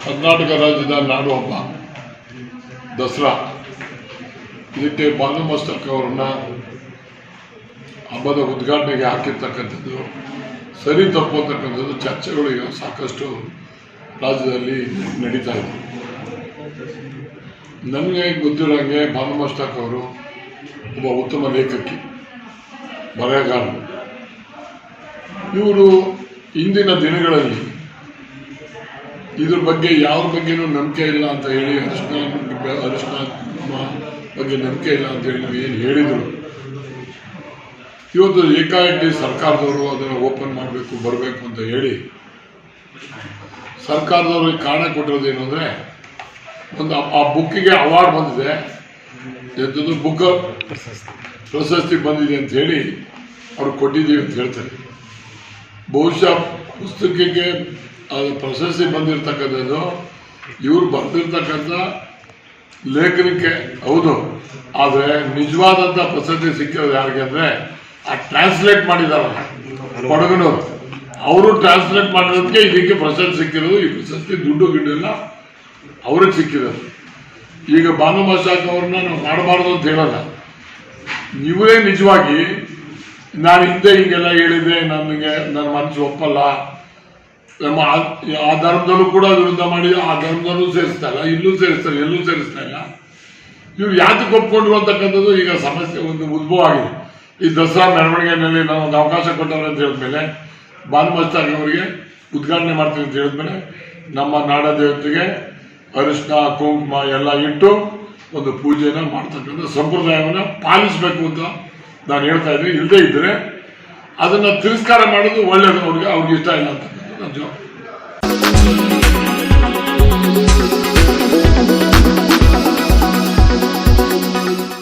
ಕರ್ನಾಟಕ ರಾಜ್ಯದ ನಾಡು ಹಬ್ಬ ದಸರಾ. ಇದಕ್ಕೆ ಬಾನು ಮಸ್ತಕ್ ಅವರನ್ನ ಹಬ್ಬದ ಉದ್ಘಾಟನೆಗೆ ಹಾಕಿರ್ತಕ್ಕಂಥದ್ದು ಸರಿ ತಪ್ಪು ಅಂತಕ್ಕಂಥದ್ದು ಚರ್ಚೆಗಳು ಈಗ ಸಾಕಷ್ಟು ರಾಜ್ಯದಲ್ಲಿ ನಡೀತಾ ಇದೆ. ನನಗೆ ಗೊತ್ತಿರೋಂಗೆ ಬಾನು ಮಸ್ತಕ್ ಅವರು ಒಬ್ಬ ಉತ್ತಮ ಲೇಖಕಿ, ಬರಹಗಾರರು. ಇವರು ಇಂದಿನ ದಿನಗಳಲ್ಲಿ ಇದ್ರ ಬಗ್ಗೆ ಯಾವ ಬಗ್ಗೆನೂ ನಂಬಿಕೆ ಇಲ್ಲ ಅಂತ ಹೇಳಿ ಅರಿಶಿನ ಬಗ್ಗೆ ನಂಬಿಕೆ ಇಲ್ಲ ಅಂತ ಹೇಳಿ ಏನು ಹೇಳಿದರು, ಇವತ್ತು ಏಕಾಏಕಿ ಸರ್ಕಾರದವರು ಅದನ್ನು ಓಪನ್ ಮಾಡಬೇಕು ಬರಬೇಕು ಅಂತ ಹೇಳಿ ಸರ್ಕಾರದವ್ರಿಗೆ ಕಾರಣ ಕೊಟ್ಟಿರೋದೇನು ಅಂದರೆ, ಒಂದು ಆ ಬುಕ್ಕಿಗೆ ಅವಾರ್ಡ್ ಬಂದಿದೆ, ಎಂಥದ್ದು ಬುಕ್ ಪ್ರಶಸ್ತಿ ಬಂದಿದೆ ಅಂತ ಹೇಳಿ ಅವ್ರು ಕೊಟ್ಟಿದ್ದೀವಿ ಅಂತ ಹೇಳ್ತಾರೆ. ಬಹುಶಃ ಪುಸ್ತಕಕ್ಕೆ ಅದು ಪ್ರಶಸ್ತಿ ಬಂದಿರತಕ್ಕಂಥದ್ದು ಇವರು ಬರೆದಿರ್ತಕ್ಕಂಥ ಲೇಖನಕ್ಕೆ ಹೌದು, ಆದರೆ ನಿಜವಾದಂಥ ಪ್ರಶಸ್ತಿ ಸಿಕ್ಕಿರೋದು ಯಾರಿಗೆ ಅಂದರೆ ಆ ಟ್ರಾನ್ಸ್ಲೇಟ್ ಮಾಡಿದಾರಲ್ಲ ಕೊಡಗನವರು, ಅವರು ಟ್ರಾನ್ಸ್ಲೇಟ್ ಮಾಡಿರೋದಕ್ಕೆ ಇದಕ್ಕೆ ಪ್ರಶಸ್ತಿ ಸಿಕ್ಕಿರೋದು. ಈ ಪ್ರಶಸ್ತಿ ದುಡ್ಡು ಗಿಡ್ಡೆಲ್ಲ ಅವ್ರಿಗೆ ಸಿಕ್ಕಿರೋದು. ಈಗ ಬಾನು ಮಸ್ತಕ್ ಅವ್ರನ್ನ ನಾವು ಮಾಡಬಾರ್ದು ಅಂತ ಹೇಳಲ್ಲ, ಇವರೇ ನಿಜವಾಗಿ ನಾನು ಹಿಂದೆ ಹಿಂಗೆಲ್ಲ ಹೇಳಿದ್ದೆ, ನನಗೆ ನನ್ನ ಮನಸ್ಸು ಒಪ್ಪಲ್ಲ, ನಮ್ಮ ಆ ಧರ್ಮದಲ್ಲೂ ಕೂಡ ವಿರುದ್ಧ ಮಾಡಿ ಆ ಧರ್ಮದಲ್ಲೂ ಸೇರಿಸ್ತಾ ಇಲ್ಲ, ಇಲ್ಲೂ ಸೇರಿಸ್ತಾರೆ, ಎಲ್ಲೂ ಸೇರಿಸ್ತಾ ಇಲ್ಲ. ಇವ್ರು ಯಾತಕ್ಕೆ ಒಪ್ಕೊಂಡ್ರು ಅಂತಕ್ಕಂಥದ್ದು ಈಗ ಸಮಸ್ಯೆ ಒಂದು ಉದ್ಭವ ಆಗಿದೆ. ಈ ದಸರಾ ಮೆರವಣಿಗೆಯಲ್ಲಿ ನಮಗೆ ಅವಕಾಶ ಕೊಟ್ಟವ್ರೆ ಅಂತ ಹೇಳಿದ್ಮೇಲೆ, ಬಾನು ಮಸ್ತಕ್ ಅವರಿಗೆ ಉದ್ಘಾಟನೆ ಮಾಡ್ತೀವಿ ಅಂತ ಹೇಳಿದ್ಮೇಲೆ ನಮ್ಮ ನಾಡ ದೇವತೆಗೆ ಅರಿಶಿನ ಕುಂಕುಮ ಎಲ್ಲ ಇಟ್ಟು ಒಂದು ಪೂಜೆನ ಮಾಡ್ತಕ್ಕಂಥ ಸಂಪ್ರದಾಯವನ್ನು ಪಾಲಿಸಬೇಕು ಅಂತ ನಾನು ಹೇಳ್ತಾ ಇದ್ದೀನಿ. ಇಲ್ಲದೇ ಇದ್ದರೆ ಅದನ್ನು ತಿರಸ್ಕಾರ ಮಾಡೋದು ಒಳ್ಳೆಯದು, ಅವ್ರಿಗೆ ಇಷ್ಟ ಇಲ್ಲ ಅಂತಕ್ಕಂಥದ್ದು